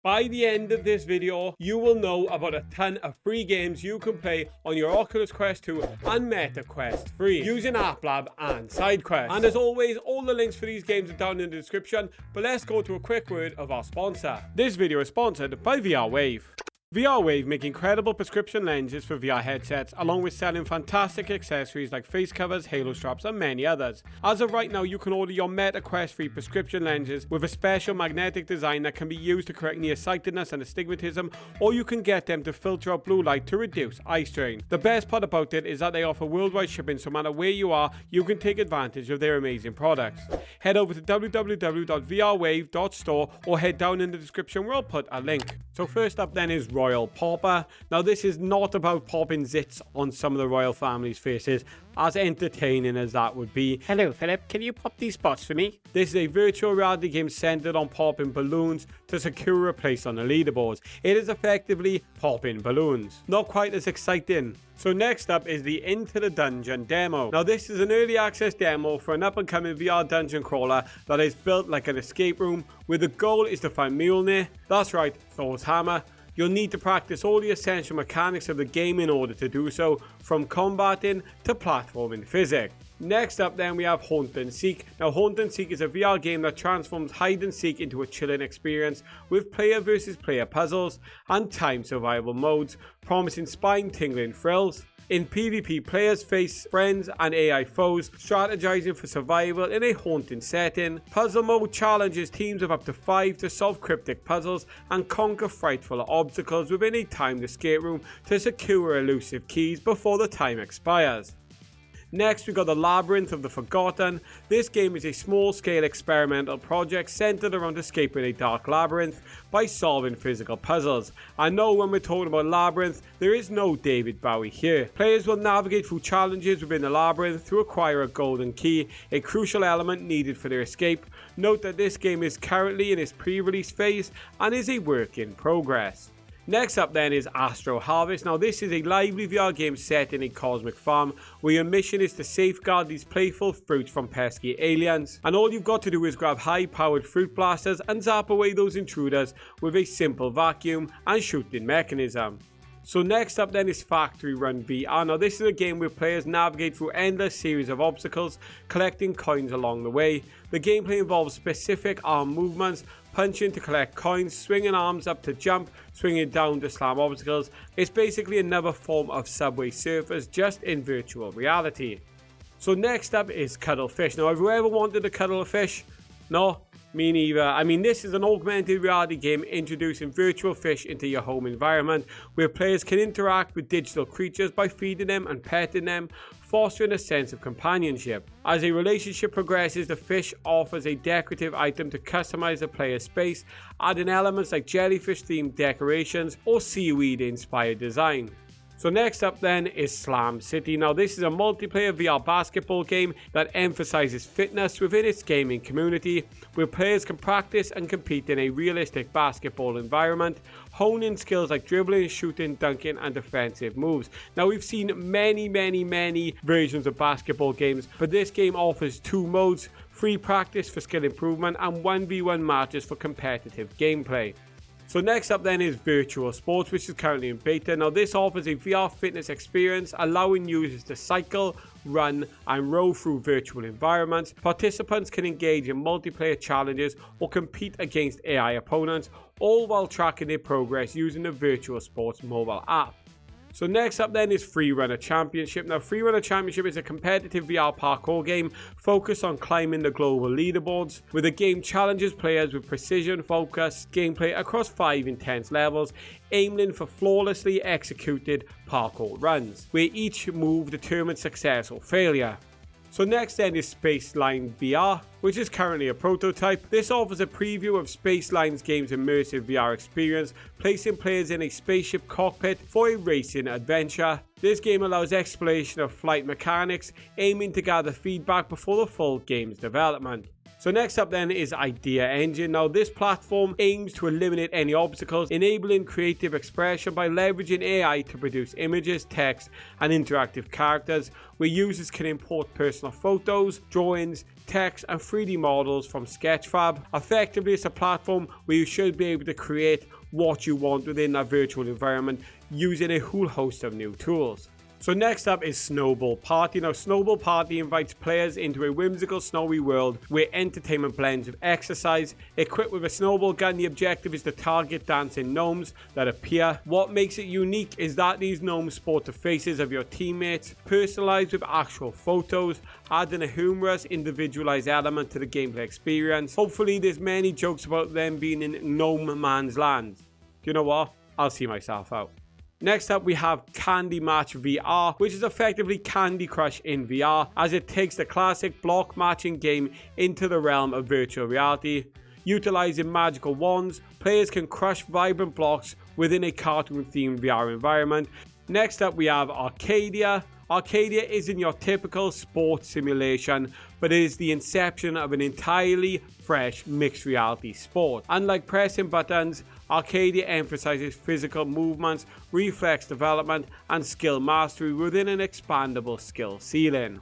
By the end of this video, you will know about a ton of free games you can play on your Oculus Quest 2 and Meta Quest 3 using App Lab and SideQuest. And as always, all the links for these games are down in the description, but let's go to a quick word of our sponsor. This video is sponsored by VR Wave. VR Wave make incredible prescription lenses for VR headsets, along with selling fantastic accessories like face covers, halo straps and many others. As of right now, you can order your Meta Quest 3 prescription lenses with a special magnetic design that can be used to correct nearsightedness and astigmatism, or you can get them to filter out blue light to reduce eye strain. The best part about it is that they offer worldwide shipping, so no matter where you are, you can take advantage of their amazing products. Head over to www.vrwave.store or head down in the description where I'll put a link. So first up then is Royal Popper. Now this is not about popping zits on some of the royal family's faces, as entertaining as that would be. Hello Philip, can you pop these spots for me? This is a virtual reality game centered on popping balloons to secure a place on the leaderboards. It is effectively popping balloons. Not quite as exciting. So next up is the Into the Dungeon demo. Now this is an early access demo for an up and coming VR dungeon crawler that is built like an escape room, where the goal is to find Mjolnir, that's right, Thor's hammer. You'll need to practice all the essential mechanics of the game in order to do so, from combating to platforming physics. Next up then we have Haunt and Seek. Now Haunt and Seek is a VR game that transforms hide and seek into a chilling experience with player versus player puzzles and time survival modes, promising spine-tingling thrills. In PvP, players face friends and AI foes, strategizing for survival in a haunting setting. Puzzle mode challenges teams of up to 5 to solve cryptic puzzles and conquer frightful obstacles within a timed escape room to secure elusive keys before the time expires. Next, we got the Labyrinth of the Forgotten. This game is a small-scale experimental project centered around escaping a dark labyrinth by solving physical puzzles. I know when we're talking about Labyrinth, there is no David Bowie here. Players will navigate through challenges within the labyrinth to acquire a golden key, a crucial element needed for their escape. Note that this game is currently in its pre-release phase and is a work in progress. Next up then is Astro Harvest. Now this is a lively VR game set in a cosmic farm where your mission is to safeguard these playful fruits from pesky aliens. And all you've got to do is grab high powered fruit blasters and zap away those intruders with a simple vacuum and shooting mechanism. So next up then is Factory Run VR. Now this is a game where players navigate through endless series of obstacles, collecting coins along the way. The gameplay involves specific arm movements, punching to collect coins, swinging arms up to jump, swinging down to slam obstacles. It's basically another form of Subway Surfers, just in virtual reality. So next up is Cuddlefish. Now have you ever wanted to cuddle a fish? No? Me neither. I mean, this is an augmented reality game introducing virtual fish into your home environment, where players can interact with digital creatures by feeding them and petting them, fostering a sense of companionship. As a relationship progresses, the fish offers a decorative item to customize the player's space, adding elements like jellyfish themed decorations or seaweed inspired design. So next up then is Slam City. Now this is a multiplayer VR basketball game that emphasizes fitness within its gaming community, where players can practice and compete in a realistic basketball environment, honing skills like dribbling, shooting, dunking and defensive moves. Now we've seen many versions of basketball games, but this game offers 2 modes, free practice for skill improvement and 1v1 matches for competitive gameplay. So next up then is Virtual Sports, which is currently in beta. Now this offers a VR fitness experience, allowing users to cycle, run and row through virtual environments. Participants can engage in multiplayer challenges or compete against AI opponents, all while tracking their progress using the Virtual Sports mobile app. So next up then is Free Runner Championship. Now Free Runner Championship is a competitive VR parkour game focused on climbing the global leaderboards, where the game challenges players with precision focused gameplay across 5 intense levels, aiming for flawlessly executed parkour runs, where each move determines success or failure. So next then is Spaceline VR, which is currently a prototype. This offers a preview of Spaceline's game's immersive VR experience, placing players in a spaceship cockpit for a racing adventure. This game allows exploration of flight mechanics, aiming to gather feedback before the full game's development. So next up then is Idea Engine. Now this platform aims to eliminate any obstacles, enabling creative expression by leveraging AI to produce images, text and interactive characters, where users can import personal photos, drawings, text and 3D models from Sketchfab. Effectively, it's a platform where you should be able to create what you want within that virtual environment using a whole host of new tools. So next up is Snowball Party. Now, Snowball Party invites players into a whimsical snowy world where entertainment blends with exercise. Equipped with a snowball gun, the objective is to target dancing gnomes that appear. What makes it unique is that these gnomes sport the faces of your teammates, personalized with actual photos, adding a humorous, individualized element to the gameplay experience. Hopefully, there's many jokes about them being in gnome man's land. You know what? I'll see myself out. Next up, we have Candy Match VR, which is effectively Candy Crush in VR, as it takes the classic block matching game into the realm of virtual reality. Utilizing magical wands, players can crush vibrant blocks within a cartoon-themed VR environment. Next up, we have Arcadia. Arcadia isn't your typical sports simulation, but it is the inception of an entirely fresh mixed reality sport. Unlike pressing buttons, Arcadia emphasizes physical movements, reflex development, and skill mastery within an expandable skill ceiling.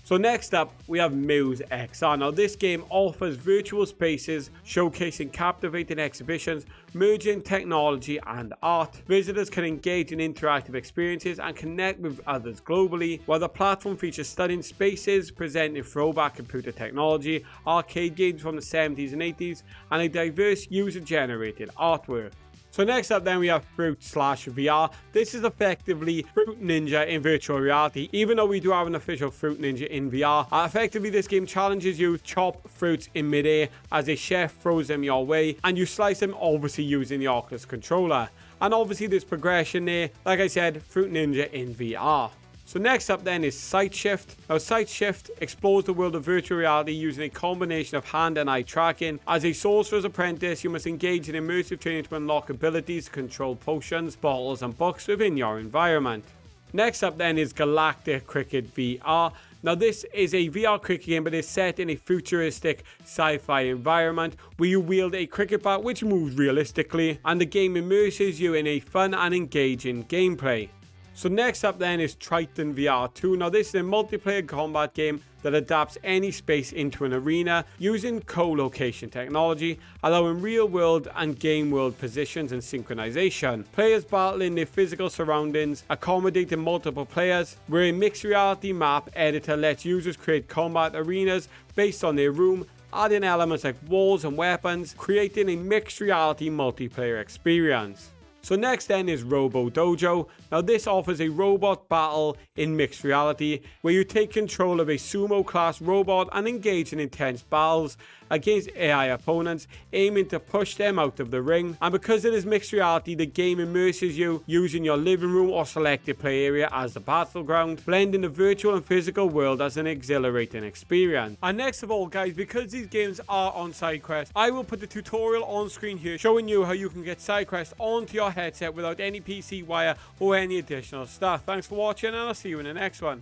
So next up, we have Muse XR. Now, this game offers virtual spaces showcasing captivating exhibitions, merging technology and art. Visitors can engage in interactive experiences and connect with others globally, while the platform features stunning spaces presenting throwback computer technology, arcade games from the 70s and 80s, and a diverse user-generated artwork. So next up then we have Fruit/VR. This is effectively Fruit Ninja in virtual reality. Even though we do have an official Fruit Ninja in VR, effectively this game challenges you to chop fruits in midair as a chef throws them your way, and you slice them obviously using the Oculus controller. And obviously there's progression there. Like I said, Fruit Ninja in VR. So next up then is Sight Shift. Now, Sight Shift explores the world of virtual reality using a combination of hand and eye tracking. As a sorcerer's apprentice, you must engage in immersive training to unlock abilities to control potions, bottles and books within your environment. Next up then is Galactic Cricket VR. Now, this is a VR cricket game, but it's set in a futuristic sci-fi environment where you wield a cricket bat which moves realistically, and the game immerses you in a fun and engaging gameplay. So next up then is Triton VR 2. Now, this is a multiplayer combat game that adapts any space into an arena using co-location technology, allowing real world and game world positions and synchronization. Players battle in their physical surroundings, accommodating multiple players, where a mixed reality map editor lets users create combat arenas based on their room, adding elements like walls and weapons, creating a mixed reality multiplayer experience. So next then is Robo Dojo. Now, this offers a robot battle in mixed reality where you take control of a sumo class robot and engage in intense battles against AI opponents, aiming to push them out of the ring. And because it is mixed reality, the game immerses you using your living room or selected play area as the battleground, blending the virtual and physical world as an exhilarating experience. And next of all, guys, because these games are on SideQuest, I will put the tutorial on screen here showing you how you can get SideQuest onto your headset without any PC wire or any additional stuff. Thanks for watching, and I'll see you in the next one.